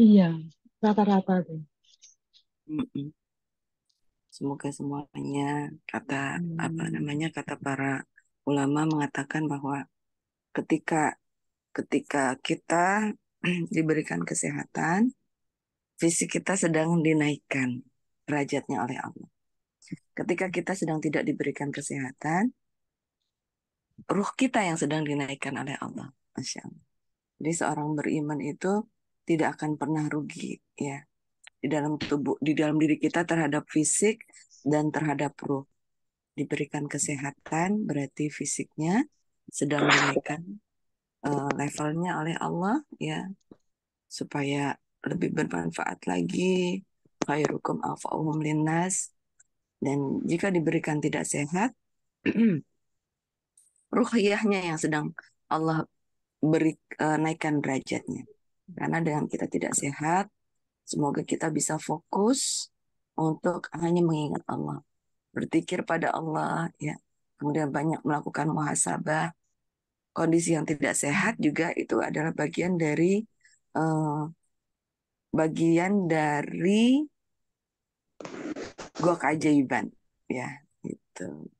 Iya, rata-rata tuh. Mm-mm. Semoga semuanya kata apa namanya Hmm. kata para ulama mengatakan bahwa ketika ketika kita diberikan kesehatan, fisik kita sedang dinaikkan derajatnya oleh Allah. Ketika kita sedang tidak diberikan kesehatan, ruh kita yang sedang dinaikkan oleh Allah. Masya Allah. Jadi seorang beriman itu tidak akan pernah rugi ya di dalam tubuh, di dalam diri kita terhadap fisik dan terhadap ruh. Diberikan kesehatan berarti fisiknya sedang dinaikkan levelnya oleh Allah ya supaya lebih bermanfaat lagi. Khairukum anfa'uhum linnas. Dan jika diberikan tidak sehat, ruhiyahnya yang sedang Allah beri naikkan derajatnya. Karena dengan kita tidak sehat, semoga kita bisa fokus untuk hanya mengingat Allah, berpikir pada Allah, ya. Kemudian banyak melakukan muhasabah. Kondisi yang tidak sehat juga itu adalah eh, bagian dari gua keajaiban, ya. Itu.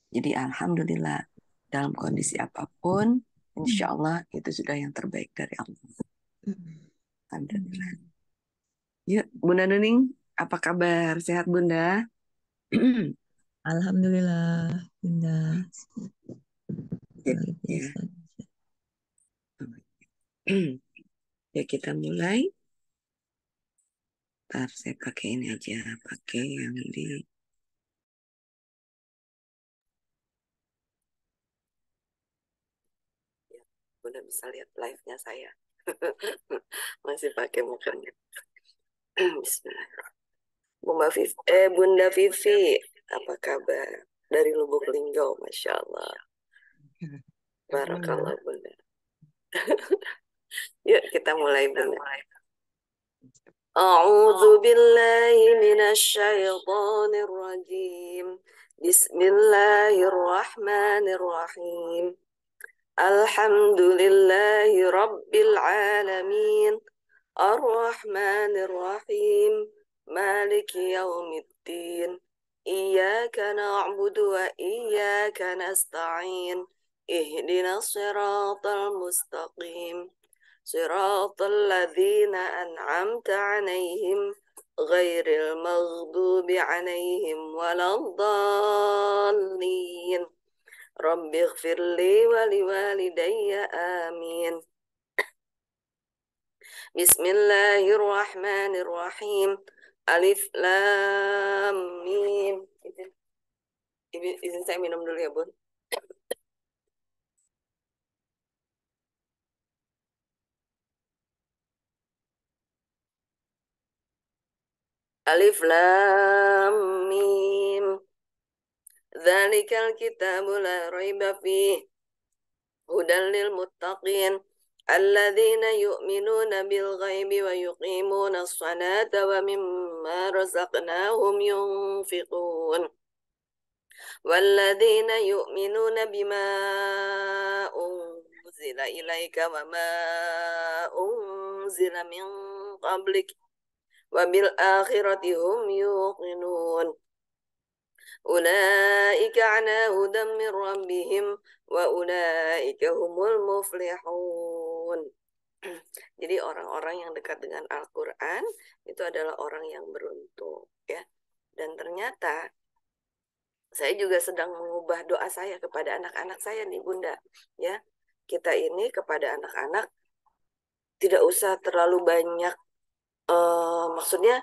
Jadi alhamdulillah dalam kondisi apapun, insya Allah itu sudah yang terbaik dari Allah. Alhamdulillah. Yuk, Bunda Nuning, apa kabar? Sehat Bunda? Alhamdulillah, Bunda. Ya, Luar ya. biasa. Ya kita mulai. Ntar saya pakai ini aja, pakai yang di ya, Bunda bisa lihat live-nya saya. Masih pakai mukanya. Bismillah. Bunda Vivi, apa kabar? Dari Lubuk Linggau, Masya Allah. Barakallah Bunda. Yuk kita mulai Bunda. أعوذ بالله من الشيطان الرجيم بسم الله الرحمن الرحيم الحمد لله رب العالمين الرحمن الرحيم مالك يوم الدين إياك نعبد وإياك نستعين اهدنا الصراط المستقيم صراط الذين أنعمت عليهم غير المغضوب عليهم ولا الضالين رب اغفر لي ولوالدي آمين بسم الله الرحمن الرحيم ألف لام ميم izin saya minum dulu ya Bun. Alif lam mim Dzalikal kitabu la raiba fih هدى للمتقين الذين يؤمنون بالغيب ويقيمون الصلاة ومما رزقناهم ينفقون والذين يؤمنون بما أنزل إليك وما أنزل من قبلك وبالآخرة هم يوقنون أولئك على هدى من ربهم وأولئك هم المفلحون. Jadi orang-orang yang dekat dengan Al-Quran itu adalah orang yang beruntung ya. Dan ternyata saya juga sedang mengubah doa saya kepada anak-anak saya nih Bunda ya. Kita ini kepada anak-anak tidak usah terlalu banyak maksudnya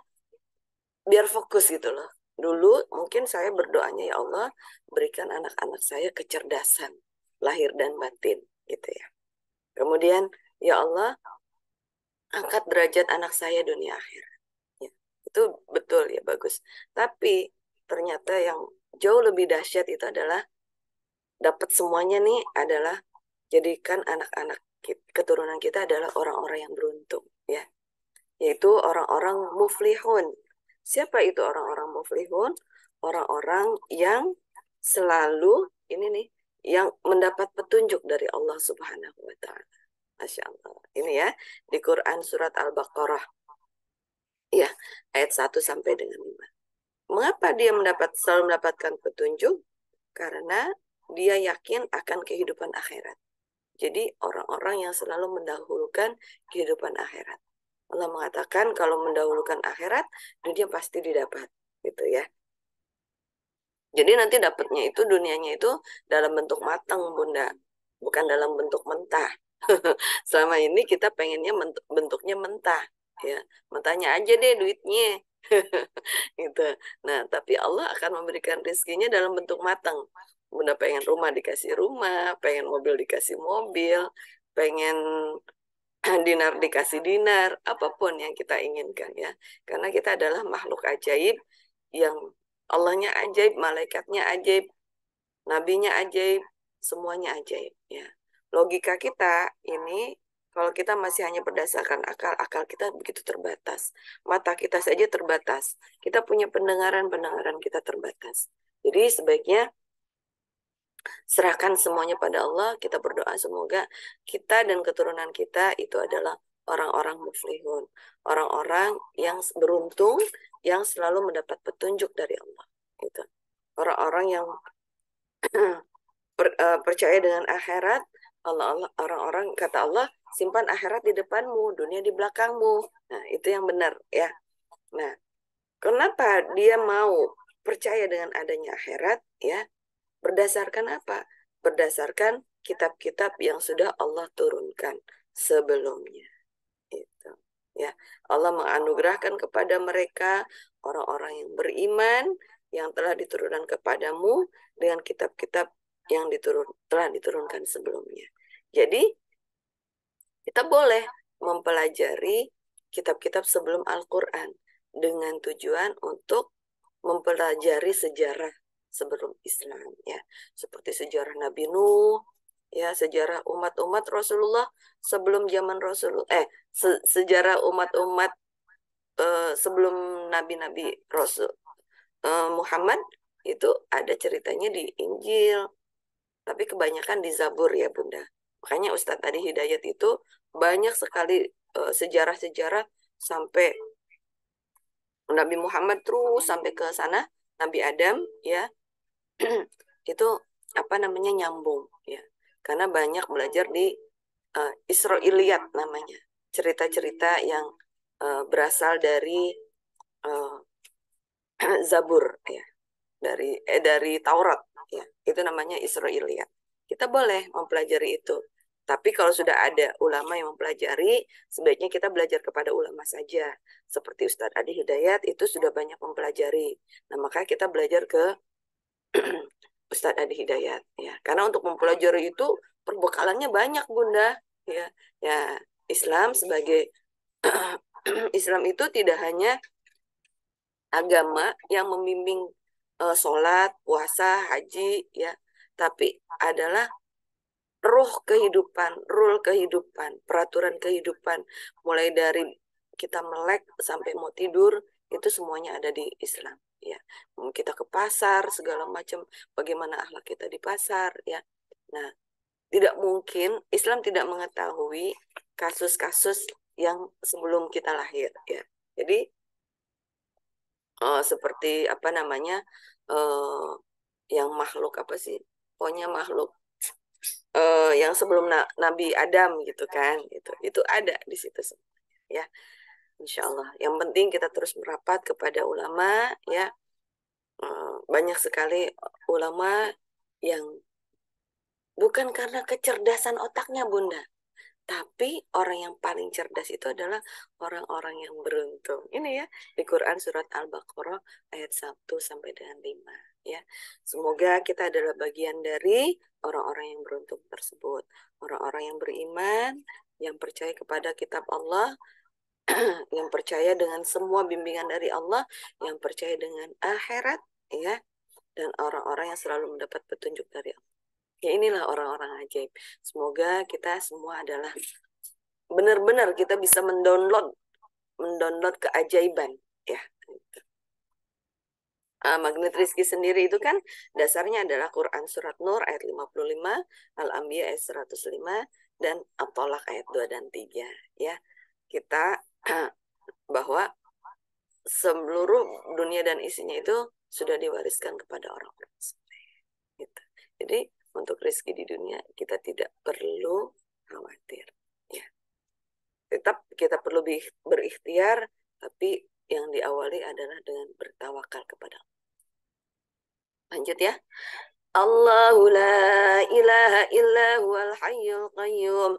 biar fokus gitu loh. Dulu mungkin saya berdoanya ya Allah berikan anak-anak saya kecerdasan lahir dan batin gitu ya. Kemudian ya Allah angkat derajat anak saya dunia akhir. Ya, itu betul ya bagus. Tapi ternyata yang jauh lebih dahsyat itu adalah dapat semuanya nih adalah jadikan anak-anak keturunan kita adalah orang-orang yang beruntung ya. Yaitu orang-orang muflihun. Siapa itu orang-orang muflihun? Orang-orang yang selalu ini nih yang mendapat petunjuk dari Allah Subhanahu wa taala. Masya Allah. Ini ya, di Quran surat Al-Baqarah. Ya, ayat 1 sampai dengan 5. Mengapa dia selalu mendapatkan petunjuk? Karena dia yakin akan kehidupan akhirat. Jadi orang-orang yang selalu mendahulukan kehidupan akhirat. Allah mengatakan kalau mendahulukan akhirat, dunia pasti didapat. Gitu ya. Jadi nanti dapatnya itu dunianya itu dalam bentuk matang, Bunda. Bukan dalam bentuk mentah. Selama ini kita pengennya bentuknya mentah. Ya, mentahnya aja deh duitnya. Gitu. Nah, tapi Allah akan memberikan rezekinya dalam bentuk matang. Bunda pengen rumah dikasih rumah, pengen mobil dikasih mobil, pengen dinar dikasih dinar, apapun yang kita inginkan ya. Karena kita adalah makhluk ajaib yang Allahnya ajaib, malaikatnya ajaib, nabinya ajaib, semuanya ajaib ya. Logika kita ini kalau kita masih hanya berdasarkan akal, akal kita begitu terbatas. Mata kita saja terbatas. Kita punya pendengaran kita terbatas. Jadi sebaiknya serahkan semuanya pada Allah, kita berdoa semoga kita dan keturunan kita itu adalah orang-orang muflihun, orang-orang yang beruntung, yang selalu mendapat petunjuk dari Allah. Gitu. Orang-orang yang percaya dengan akhirat, orang-orang kata Allah, simpan akhirat di depanmu, dunia di belakangmu. Nah, itu yang benar ya. Nah, kenapa dia mau percaya dengan adanya akhirat ya? Berdasarkan apa? Berdasarkan kitab-kitab yang sudah Allah turunkan sebelumnya. Itu. Ya, Allah menganugerahkan kepada mereka orang-orang yang beriman yang telah diturunkan kepadamu dengan kitab-kitab yang telah diturunkan sebelumnya. Jadi, kita boleh mempelajari kitab-kitab sebelum Al-Quran dengan tujuan untuk mempelajari sejarah sebelum Islam ya, seperti sejarah Nabi Nuh ya, sejarah umat-umat Rasulullah sebelum zaman Rasulullah sejarah umat-umat sebelum nabi-nabi Rasul Muhammad itu ada ceritanya di Injil, tapi kebanyakan di Zabur ya Bunda. Makanya Ustadz tadi Hidayat itu banyak sekali sejarah-sejarah sampai Nabi Muhammad terus sampai ke sana, Nabi Adam ya. Itu apa namanya nyambung ya. Karena banyak belajar di Israiliyat namanya. Cerita-cerita yang berasal dari uh, Zabur ya. Dari Taurat ya. Itu namanya Israiliyat. Kita boleh mempelajari itu. Tapi kalau sudah ada ulama yang mempelajari, sebaiknya kita belajar kepada ulama saja. Seperti Ustadz Adi Hidayat itu sudah banyak mempelajari. Nah, maka kita belajar ke Ustadz Adi Hidayat ya. Karena untuk mempelajari itu perbekalannya banyak, Bunda. Ya, ya Islam sebagai Islam itu tidak hanya agama yang membimbing sholat, puasa, haji ya, tapi adalah rule kehidupan, peraturan kehidupan, mulai dari kita melek sampai mau tidur, itu semuanya ada di Islam. Ya, kita ke pasar segala macam, bagaimana akhlak kita di pasar, ya. Nah, tidak mungkin Islam tidak mengetahui kasus-kasus yang sebelum kita lahir, ya. Jadi seperti apa namanya yang makhluk apa sih? Pokoknya makhluk yang sebelum Nabi Adam gitu kan, gitu. Itu ada di situ semuanya, ya. Insya Allah. Yang penting kita terus merapat kepada ulama, ya. Banyak sekali ulama yang bukan karena kecerdasan otaknya, Bunda, tapi orang yang paling cerdas itu adalah orang-orang yang beruntung. Ini ya, di Quran surat Al-Baqarah ayat 1 sampai dengan 5. Ya. Semoga kita adalah bagian dari orang-orang yang beruntung tersebut. Orang-orang yang beriman, yang percaya kepada kitab Allah, yang percaya dengan semua bimbingan dari Allah, yang percaya dengan akhirat, ya, dan orang-orang yang selalu mendapat petunjuk dari Allah. Ya inilah orang-orang ajaib. Semoga kita semua adalah benar-benar kita bisa mendownload keajaiban ya. Magnet rizki sendiri itu kan dasarnya adalah Quran surat Nur ayat 55, Al-Anbiya ayat 105, dan At-Tolak ayat 2 dan 3 ya. Kita bahwa seluruh dunia dan isinya itu sudah diwariskan kepada orang-orang soleh. Gitu. Jadi untuk rezeki di dunia kita tidak perlu khawatir. Ya. Tetap kita perlu berikhtiar, tapi yang diawali adalah dengan bertawakal kepada Allah. Lanjut ya. Allahu la ilaha illa huwal hayyul qayyum.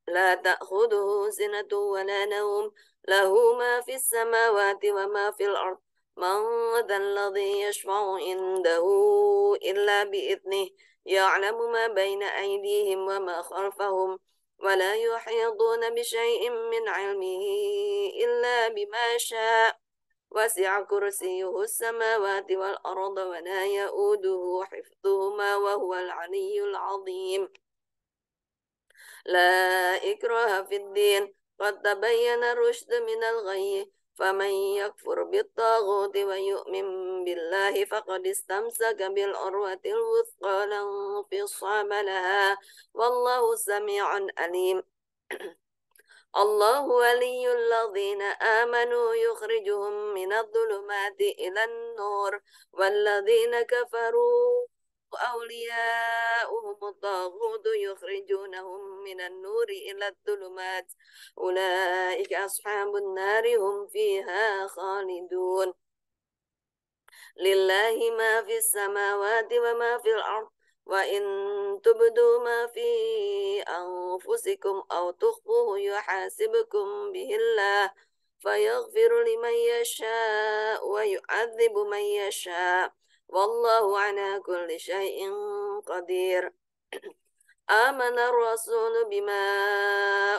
La ta'khuduhu sinatun wa la nawm. Lahu ma fis samawati wa ma fil ard. Man dhal ladhi yashfa'u indahu illa bi'idnih. Ya'lamu ma baina aydihim wa ma khalfahum. ولا يحيطون بشيء من علمه إلا بما شاء وسع كرسيه السماوات والأرض ولا يؤوده حفظهما وهو العلي العظيم لا إكراه في الدين قد تبين الرشد من الغي فمن يكفر بالطاغوت ويؤمن بالله فقد استمسك بالعروة الوثقى لا انفصام لها والله سميع عليم الله ولي الذين آمنوا يخرجهم من الظلمات إلى النور والذين كفروا أولياؤهم الطاغوت يخرجونهم من النور إلى الظلمات أولئك أصحاب النار هم فيها خالدون لله ما في السماوات وما في الأرض وإن تبدوا ما في أنفسكم أو تخفوه يحاسبكم به الله فيغفر لمن يشاء ويعذب من يشاء والله على كل شيء قدير آمن الرسول بما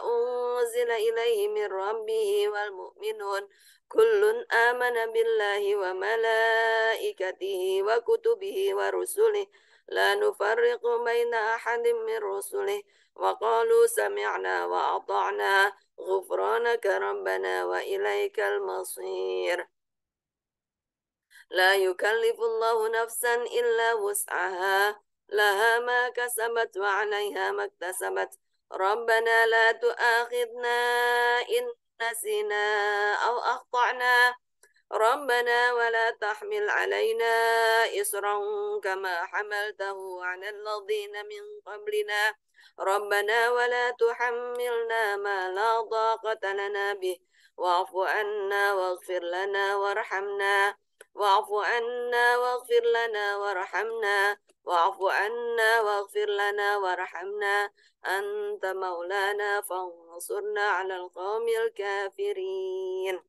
أنزل إليه من ربه والمؤمنون كل آمن بالله وملائكته وكتبه ورسله لا نفرق بين أحد من رسله وقالوا سمعنا وأطعنا غفرانك ربنا وإليك المصير لا يكلف الله نفسا إلا وسعها لها ما كسبت وعليها ما اكتسبت ربنا لا تؤاخذنا إن نسينا أو أخطأنا ربنا ولا تحمل علينا إصرا كما حملته على الذين من قبلنا ربنا ولا تحملنا ما لا طاقة لنا به واعف عنا واغفر لنا وارحمنا واعف عنا واغفر لنا وارحمنا واعف عنا واغفر لنا وارحمنا أنت مولانا فانصرنا على القوم الكافرين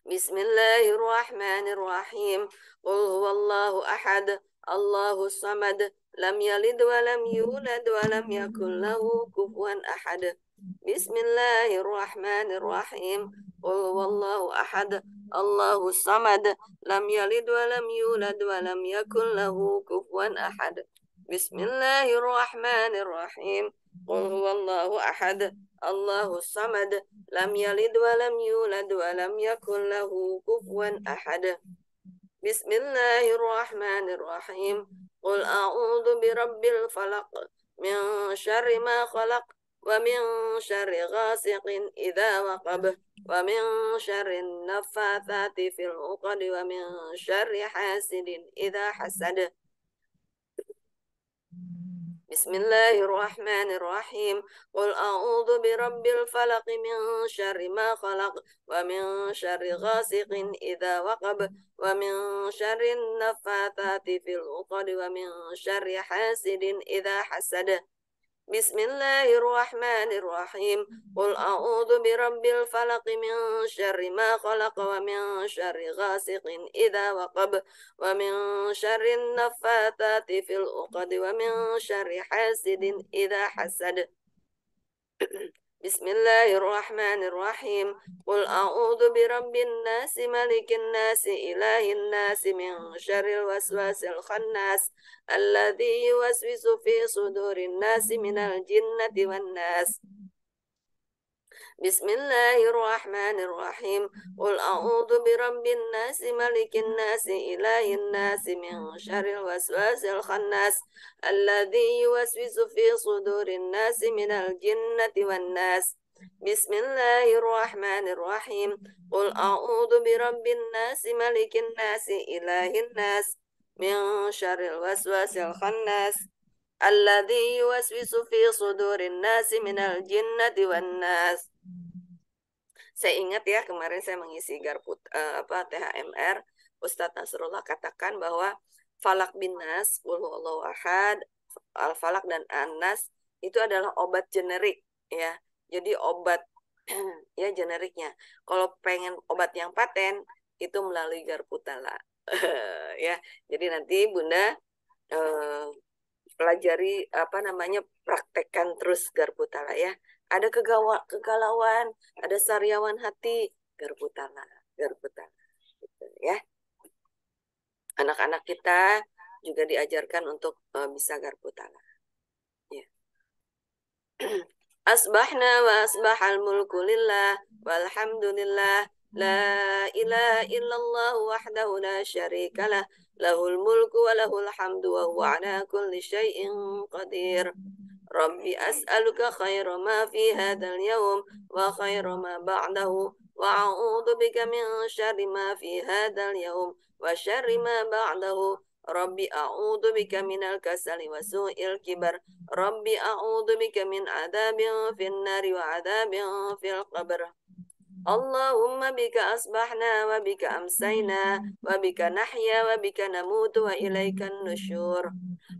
بسم الله الرحمن الرحيم قل هو الله أحد الله الصمد لم يلد ولم يولد ولم يكن له كفوا أحد بسم الله الرحمن الرحيم قل هو الله أحد الله الصمد لم يلد ولم يولد ولم يكن له كفوا أحد بسم الله الرحمن الرحيم قل هو الله أحد الله الصمد لم يلد ولم يولد ولم يكن له كفوا أحد بسم الله الرحمن الرحيم قل أعوذ برب الفلق من شر ما خلق ومن شر غاسق إذا وقب ومن شر النفاثات في العقد ومن شر حاسد إذا حسد بسم الله الرحمن الرحيم قل أعوذ برب الفلق من شر ما خلق ومن شر غاسق إذا وقب ومن شر النفاثات في العقد ومن شر حاسد إذا حسد بسم الله الرحمن الرحيم قل أعوذ برب الفلق من شر ما خلق ومن شر غاسق إذا وقب ومن شر النفاثات في العقد ومن شر حاسد إذا حسد بسم الله الرحمن الرحيم قل أعوذ برب الناس ملك الناس إله الناس من شر الوسواس الخناس الذي يوسوس في صدور الناس من الجنة والناس Bismillahirrahmanirrahim. Qul a'udzu birabbin nas, malikin nas, ilahin nas, min syarril waswasil khannas, alladzi yuwaswisu fi sudurin nas minal jinnati wan nas. Bismillahirrahmanirrahim. Qul a'udzu birabbin nas, malikin nas, ilahin nas, min syarril waswasil khannas, alladzi yuwaswisu fi sudurin nas minal jinnati wan nas. Saya ingat ya, kemarin saya mengisi THMR, Ustadz Nasrullah katakan bahwa Falak bin Nas, Qul huwallahu ahad, Al-Falak dan An-Nas itu adalah obat generik ya. Jadi obat ya generiknya. Kalau pengen obat yang paten itu melalui Garputala. Ya. Jadi nanti Bunda pelajari praktekkan terus Garputala ya. Ada kegalauan, ada sariawan hati, Garputala gitu, ya. Anak-anak kita juga diajarkan untuk bisa Garputala. Ya. Asbahna wa asbahal mulku lillah walhamdulillah la ilaha illallah wahdahu la syarikalah lahul mulku wa lahul hamdu wa huwa ala kulli syai'in qadir. Rabbi as'aluka khaira ma fi hadzal yawm wa khaira ma ba'dahu wa a'udzu bika min syarri ma fi hadzal yawm wa syarri ma ba'dahu. Rabbi a'udzu bika minal kasali wa su'il kibar. Rabbi a'udzu bika min adzabin fin nari wa adzabin fil qabr. Allahumma bika asbahna wa bika amsayna wa bika nahya wa bika namutu wa ilaikan nusyur.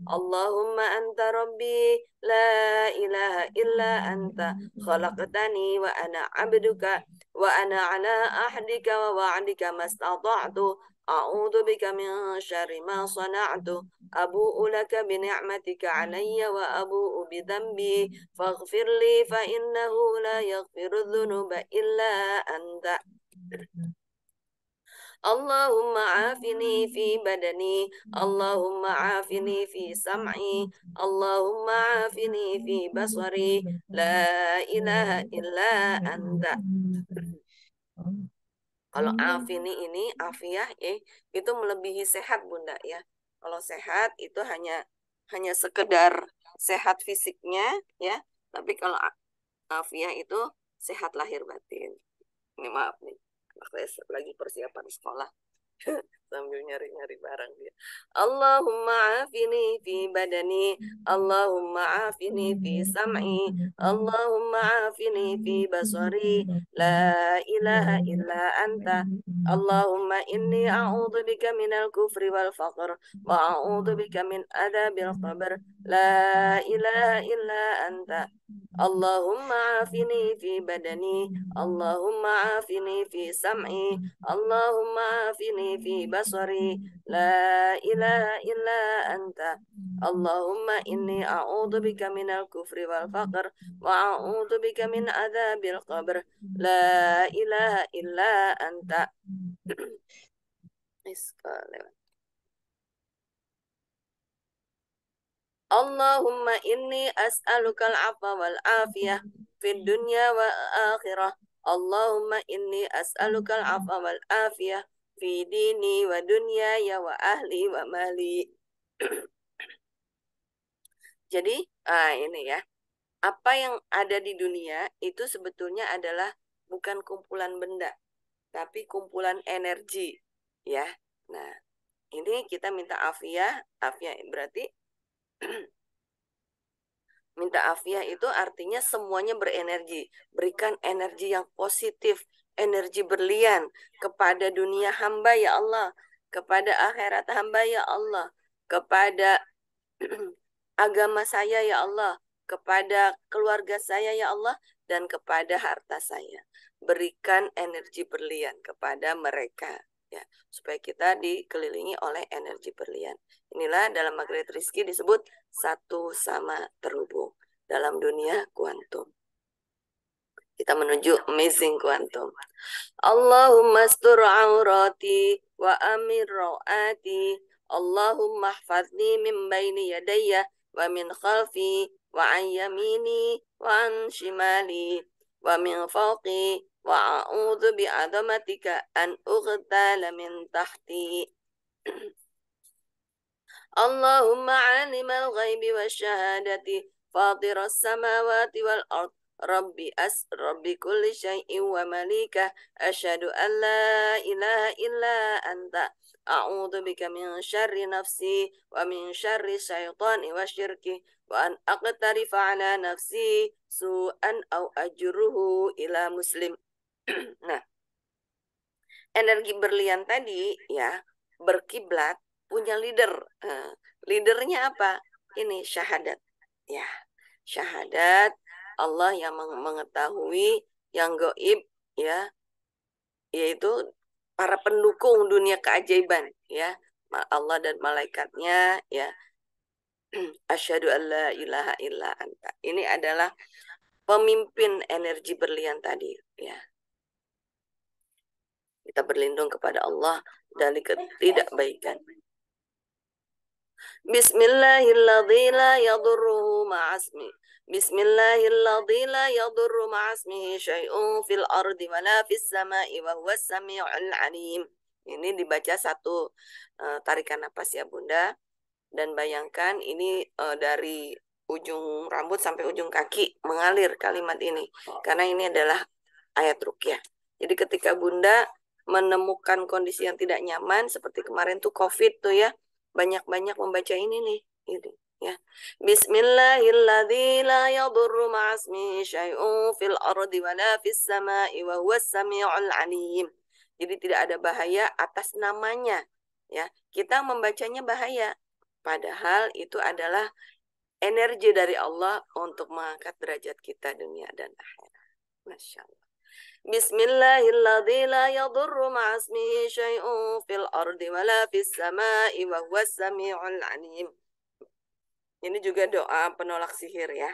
Allahumma anta rabbi la ilaha illa anta khalaqtani wa ana abduka wa ana ala ahdika wa wa'dika mastata'tu a'udzu bika min syarri ma sana'tu abu'u laka bi ni'matika alayya wa abu'u bi dhanbi faghfir li fa innahu la yaghfiru dhunuba illa anta. Allahumma afini fi badani, Allahumma afini fi sam'i, Allahumma afini fi basari, la ilaha illa anta. Kalau afini ini, afiyah itu melebihi sehat Bunda ya. Kalau sehat itu hanya sekedar sehat fisiknya ya, tapi kalau afiyah itu sehat lahir batin. Ini maaf nih. Saya lagi persiapan sekolah sambil nyari-nyari barang dia. Allahumma afini fi badani, Allahumma afini fi sam'i, Allahumma afini fi basari, la ilaha illa anta. Allahumma inni a'udzu bika minal kufri wal faqr wa a'udzu bika min adzabil qabr, la ilaha illa anta. Allahumma afini fi badani, Allahumma afini fi sam'i, Allahumma afini fi basari, la ilaha illa anta. Allahumma inni a'udzu bika minal kufri wal faqr wa a'udzu bika min adzabil qabr, la ilaha illa anta. Allahumma inni as'aluka al-'afwa wal 'afiyah fid dunya wa akhirah. Allahumma inni as'aluka al-'afwa wal 'afiyah fi dini wa dunyaya wa ahli wa mali. Jadi, ini ya. Apa yang ada di dunia itu sebetulnya adalah bukan kumpulan benda, tapi kumpulan energi, ya. Nah, ini kita minta afiyah berarti minta afiyah itu artinya semuanya berenergi. Berikan energi yang positif, energi berlian kepada dunia hamba ya Allah, kepada akhirat hamba ya Allah, kepada agama saya ya Allah, kepada keluarga saya ya Allah, dan kepada harta saya. Berikan energi berlian kepada mereka, ya, supaya kita dikelilingi oleh energi berlian. Inilah dalam magnet rizki disebut satu sama terhubung dalam dunia kuantum. Kita menuju amazing kuantum. Allahumma astur aurati wa amir rawati. Allahumma hafadni min baini yadayya wa min khalfi wa an yamini wa an shimali. ومن فوقي وأعوذ بعظمتك أن أغتال من تحتي اللهم عالم الغيب والشهادة فاطر السماوات والأرض رب كل شيء ومليكه أشهد أن لا إله إلا أنت أعوذ بك من شر نفسي ومن شر الشيطان وشركه وأن أقترف على نفسي سوءا أو أجره إلى مسلم. Nah, energi berlian tadi ya berkiblat punya leader. Leadernya apa? Ini syahadat. Ya, syahadat Allah yang mengetahui yang gaib ya, yaitu para pendukung dunia keajaiban ya. Allah dan malaikatnya ya. Asyhadu alla ilaha illa anta. Ini adalah pemimpin energi berlian tadi ya. Kita berlindung kepada Allah dari ketidakbaikan. Bismillahilladzi la yadurruhu ma'asmi. Bismillahilladzi la yadurru ma'asmihi syai'un fil ardi wa la fis sama'i wa huwas sami'ul alim. Ini dibaca satu tarikan napas ya Bunda. Dan bayangkan ini dari ujung rambut sampai ujung kaki mengalir kalimat ini. Karena ini adalah ayat ruqyah. Jadi ketika Bunda menemukan kondisi yang tidak nyaman seperti kemarin tuh COVID tuh ya, banyak-banyak membaca ini nih, ini ya. Bismillahilladzi la yadurru ma'asmihi syai'un fil ardi wa la fis sama'i wa huwas sami'ul alim. Jadi tidak ada bahaya atas namanya ya. Kita membacanya bahaya, padahal itu adalah energi dari Allah untuk mengangkat derajat kita dunia dan akhirat. Masya Allah. Bismillahilladzi la yadurru ma'asmihi syai'un fil ardi wa la fis sama'i wa huwas sami'ul alim. Ini juga doa penolak sihir ya.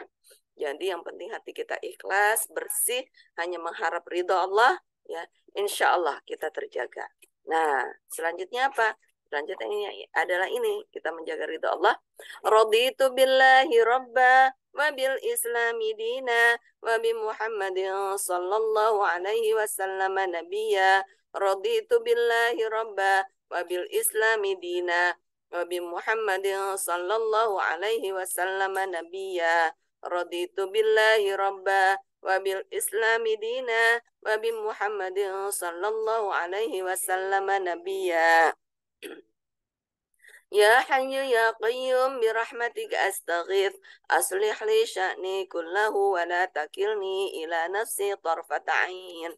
Jadi yang penting hati kita ikhlas, bersih, hanya mengharap ridha Allah ya. Insya Allah kita terjaga. Nah, selanjutnya apa? Selanjutnya ini adalah ini, kita menjaga ridha Allah. Raditu billahi rabba wa bil islami dina wa bi Muhammadin sallallahu alaihi wasallam nabiyya. Raditu billahi rabba wa bil islami dina wa bi Muhammadin sallallahu alaihi wasallam nabiyya. Raditu billahi rabba wa bil islami dina wa bi Muhammadin sallallahu alaihi wasallam nabiyya. Ya Hayyu ya Qayyum birahmatika astaghith aslih li sya'ni kullahu wa la takilni ila nafsi tarfata 'ain.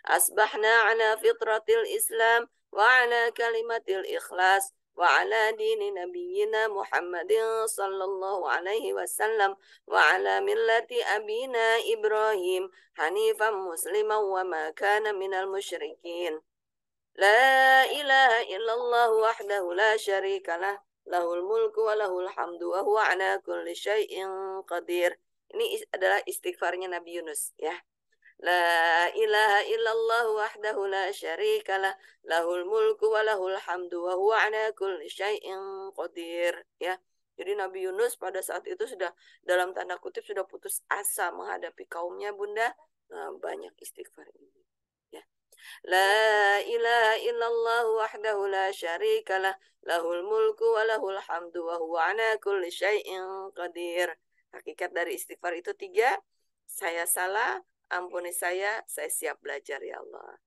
Asbahna ala fitratil Islam wa ala kalimatil ikhlas wa ala dini nabiyyina Muhammadin sallallahu alaihi wasallam wa ala millati abina Ibrahim hanifan musliman wa ma kana minal musyrikin. La ilaha illallah wahdahu la syarika lah, lahul mulku wa lahul hamdu wa huwa ala kulli syai'in qadir. Ini adalah istighfarnya Nabi Yunus ya. La ilaha illallah wahdahu la syarika lah, lahul mulku wa lahul hamdu wa huwa ala kulli syai'in qadir ya. Jadi Nabi Yunus pada saat itu sudah dalam tanda kutip sudah putus asa menghadapi kaumnya Bunda. Nah, banyak istighfar ini. La ilaha illallah wahdahu la syarika lah, lahul mulku wa lahul hamdu wa huwa ala kulli syai'in qadir. Hakikat dari istighfar itu 3. Saya salah, ampuni saya siap belajar ya Allah.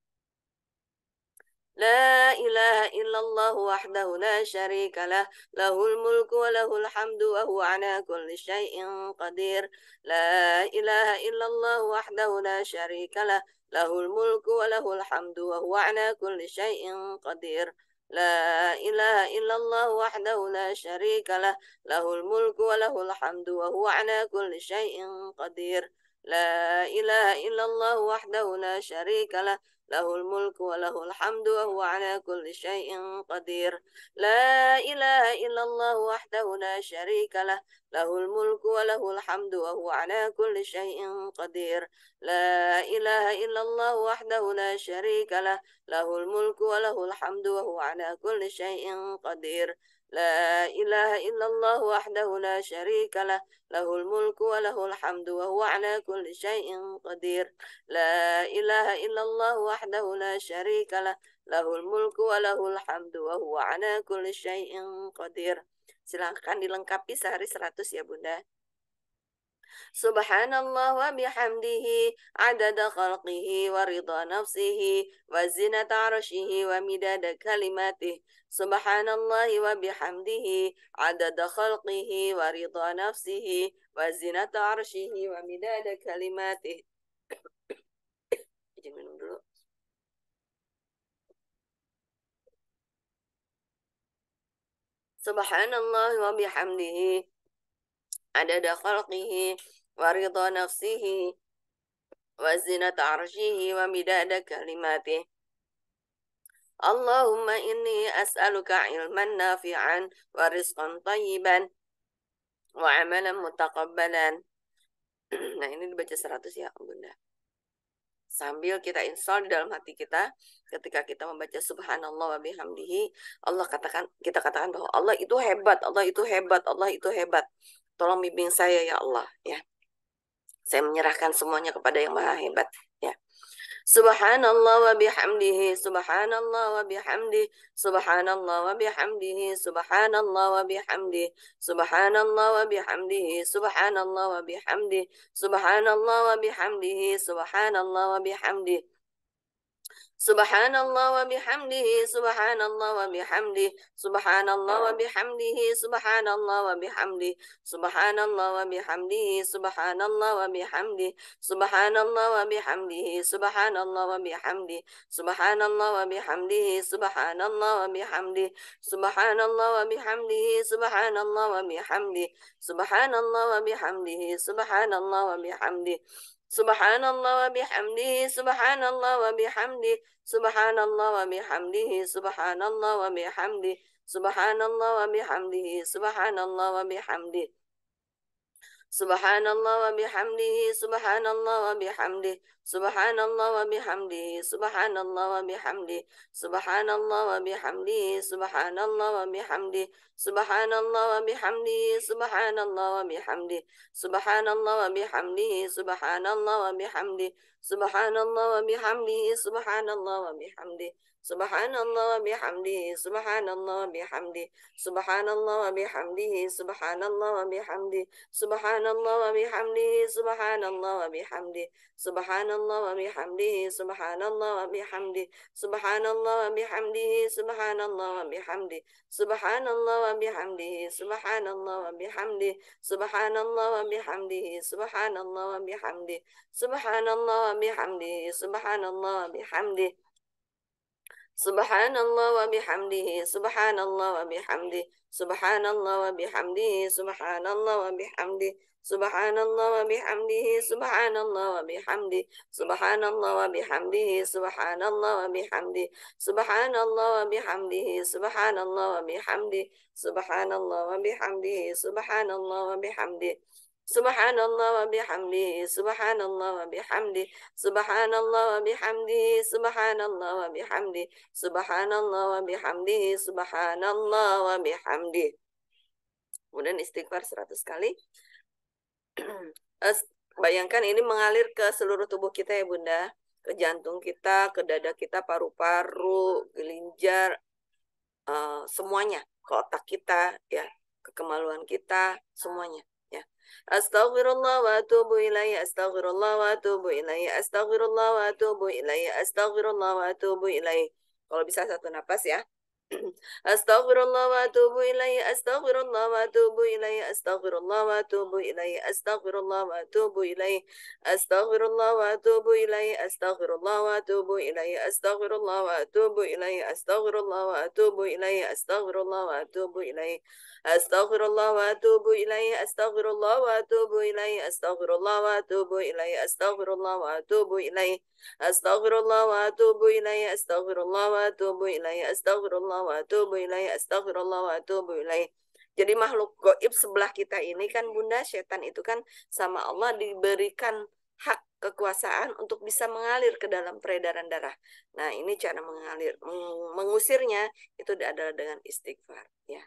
La ilaha illallah wahdahu la syarika lah, lahul mulku wa lahul hamdu wa huwa ala kulli syai'in qadir. La ilaha illallah wahdahu la syarika lah, lahul mulku wa lahul hamdu wa huwa ala kulli syai'in qadir. La ilaha illallah wahdahu la syarika lah, lahul mulku wa lahul hamdu wa huwa ala kulli syai'in qadir. La ilaha illallah wahdahu la syarika lah, lahul mulku wa lahul hamdu wa huwa ala kulli syai'in qadir. La ilaha illallah wahdahu la syarika lah, lahul mulku wa lahul hamdu wa huwa ala kulli syai'in qadir. La ilaha illallah wahdahu la syarika lah, lahul mulku wa lahul hamdu wa huwa ala kulli syai'in qadir. لا إله إلا الله وحده لا شريك له له الملك وله الحمد وهو على كل شيء قدير لا إله إلا الله وحده لا شريك له له الملك وله الحمد وهو على كل شيء قدير. Silahkan dilengkapi sehari 100 ya Bunda. Subhanallah wa bihamdihi adada khalqihi wa ridha nafsihi wa zinata arshihi wa midada kalimatih. Subhanallah wa bihamdihi adada khalqihi wa ridha nafsihi wa zinata arshihi wa midada kalimatih. Izin minum dulu. Subhanallah wa bihamdihi adada khalqihi wa ridha nafsihi wa zinata arshihi wa midada kalimatih. Allahumma inni as'aluka ilman nafi'an wa rizqan tayyiban wa amalan mutaqabbalan. Nah, ini dibaca 100 ya, Bunda. Sambil kita install di dalam hati kita, ketika kita membaca subhanallah wa bihamdihi, kita katakan bahwa Allah itu hebat, Allah itu hebat, Allah itu hebat. Tolong bimbing saya ya Allah, ya. Saya menyerahkan semuanya kepada yang Maha Hebat, ya. Subhanallah wa bihamdihi subhanallah wa bihamdihi subhanallah wa bihamdihi subhanallah wa bihamdihi subhanallah wa bihamdihi subhanallah wa bihamdihi subhanallah wa bihamdihi subhanallah wa bihamdihi Subhanallah wa bihamdihi subhanallah wa bihamdihi subhanallah wa bihamdihi subhanallah wa bihamdihi subhanallah wa bihamdihi subhanallah wa bihamdihi subhanallah wa bihamdihi subhanallah wa bihamdihi subhanallah wa bihamdihi subhanallah wa bihamdihi subhanallah wa bihamdihi subhanallah wa bihamdihi subhanallah wa bihamdihi subhanallah wa bihamdihi Subhanallah wa bihamdihi subhanallah wa bihamdihi subhanallah wa bihamdihi subhanallah wa bihamdihi subhanallah wa bihamdihi subhanallah wa bihamdihi Subhanallah wa bihamdihi subhanallah wa bihamdihi subhanallah wa bihamdihi subhanallah wa bihamdihi subhanallah wa bihamdihi subhanallah wa bihamdihi subhanallah wa bihamdihi subhanallah wa bihamdihi subhanallah wa bihamdihi subhanallah wa bihamdihi subhanallah wa bihamdihi subhanallah wa bihamdihi Subhanallah wa bihamdihi subhanallah wa bihamdihi subhanallah wa bihamdihi subhanallah wa bihamdihi subhanallah wa bihamdihi subhanallah wa bihamdihi subhanallah wa bihamdihi subhanallah wa bihamdihi subhanallah wa bihamdihi subhanallah wa bihamdihi subhanallah wa bihamdihi subhanallah wa bihamdihi subhanallah wa bihamdihi subhanallah wa bihamdihi subhanallah wa bihamdihi subhanallah wa bihamdihi Subhanallah wa bihamdihi subhanallah wa bihamdihi subhanallah wa bihamdihi subhanallah wa bihamdihi subhanallah wa bihamdihi subhanallah wa bihamdihi subhanallah wa bihamdihi subhanallah wa bihamdihi subhanallah wa bihamdihi subhanallah wa bihamdihi subhanallah wa bihamdihi subhanallah wa bihamdihi Subhanallah wa bihamdihi subhanallah wa bihamdihi subhanallah wa bihamdihi subhanallah wa bihamdihi subhanallah wa bihamdihi subhanallah wa bihamdihi. Kemudian istighfar 100 kali. Bayangkan ini mengalir ke seluruh tubuh kita ya Bunda, ke jantung kita, ke dada kita, paru-paru, gelinjar, semuanya, ke otak kita, ya, ke kemaluan kita, semuanya. Astaghfirullah wa atubu ilaihi astaghfirullah wa atubu ilaihi astaghfirullah wa atubu ilaihi astaghfirullah wa atubu ilaihi. Kalau bisa satu napas ya. Astaghfirullah wa atubu ilaihi astaghfirullah wa atubu ilaihi astaghfirullah wa atubu ilaihi astaghfirullah wa atubu ilaihi astaghfirullah wa atubu ilaihi astaghfirullah wa atubu ilaihi astaghfirullah wa atubu ilaihi astaghfirullah wa atubu ilaihi astaghfirullah wa atubu ilaihi astaghfirullah wa atubu ilaihi astaghfirullah wa atubu ilaihi astaghfirullah wa atubu ilaihi astaghfirullah wa atubu ilaihi Astaghfirullah wa atubu ilaihi astaghfirullah wa atubu ilaihi astaghfirullah wa atubu ilaihi astaghfirullah wa atubu ilaihi. Jadi makhluk gaib sebelah kita ini kan Bunda, setan itu kan sama Allah diberikan hak kekuasaan untuk bisa mengalir ke dalam peredaran darah. Nah, ini cara mengusirnya itu adalah dengan istighfar, ya.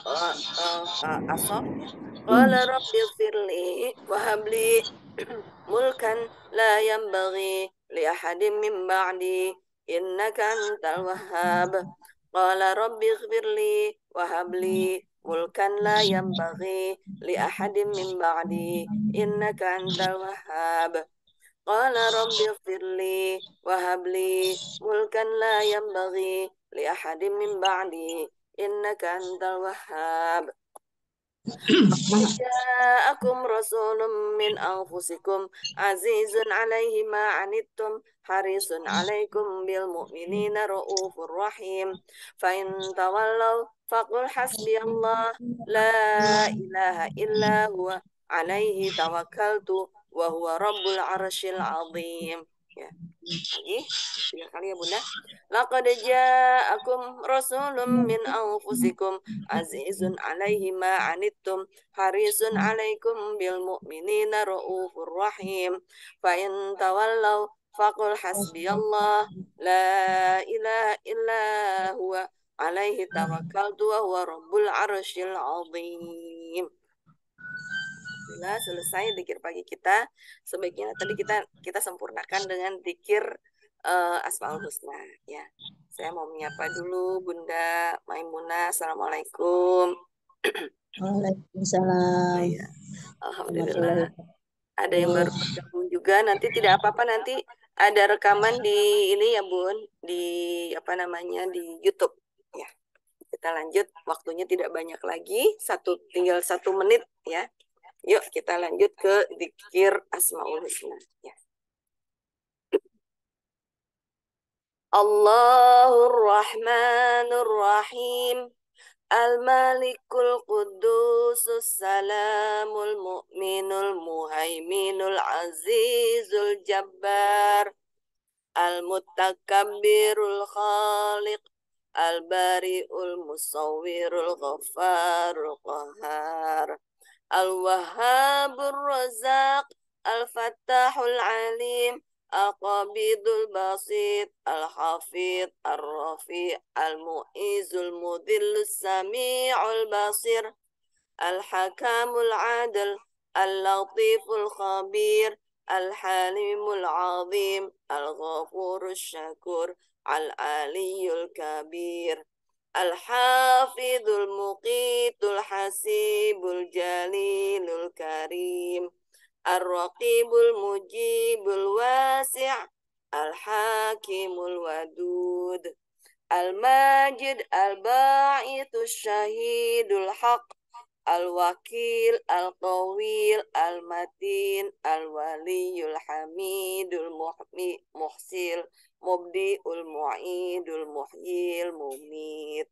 Asof ya. Qala rabbi firli wa habli mulkan la yanbaghi li ahadin min ba'di innaka antal wahhab. Qala rabbi firli wa habli mulkan la yanbaghi li ahadin min ba'di innaka antal wahhab. Qala rabbi firli wa habli mulkan la yanbaghi li ahadin min ba'di innaka antal wahhab. جاءكم رسول من أنفسكم عزيز عليه ما عنتم حريص عليكم بالمؤمنين رؤوف رحيم فإن تولوا فقل حسبي الله لا إله إلا هو عليه توكلت وهو رب العرش العظيم. Ya, lagi 3 kali ya Bunda. Laqad ja'akum rasulun min anfusikum azizun alaihi ma anittum harisun alaikum bil mu'minina raufur rahim. Fa in tawallaw faqul hasbiyallah la ilaha illa huwa alaihi tawakkaltu wa huwa rabbul arsyil azim. Alhamdulillah selesai zikir pagi kita. Sebaiknya tadi kita sempurnakan dengan zikir Asmaul Husna ya. Saya mau menyapa dulu Bunda Maimunah. Assalamualaikum. Waalaikumsalam. Ya, alhamdulillah. Ada yang baru bergabung juga. Nanti tidak apa-apa, nanti ada rekaman di ini ya Bun, di apa namanya di YouTube ya. Kita lanjut, waktunya tidak banyak lagi, tinggal 1 menit ya. Yuk kita lanjut ke zikir Asmaul Husna ya. Allahur Rahmanur Rahim. Al-Malikul Qudusus Salamul Mu'minul Muhaiminul Azizul Jabbar Al-Mutakabbirul Khaliq Al-Bari'ul Musawwirul Ghaffarul Qahhar Al-Wahhabur Razaq Al-Fattahul Alim Al-Qabidul Basit Al-Hafid Al-Rafi' Al-Mu'izul Mudhillus Sami'ul Basir Al-Hakamul Adil Al-Latiful Khabir Al-Halimul Azim Al-Ghafurul Syakur Al-Aliyul Kabir Al-Hafidul Muqitul Hasibul Jalilul Karim Ar-Raqibul Mujibul Wasi' Al-Hakimul Wadud Al-Majid Al-Ba'ithus Syahidul Haq Al-Wakil Al-Qawil Al-Matin Al-Waliyul Hamidul Muhsil Mubdi'ul Mu'idul Muhyil Mumit.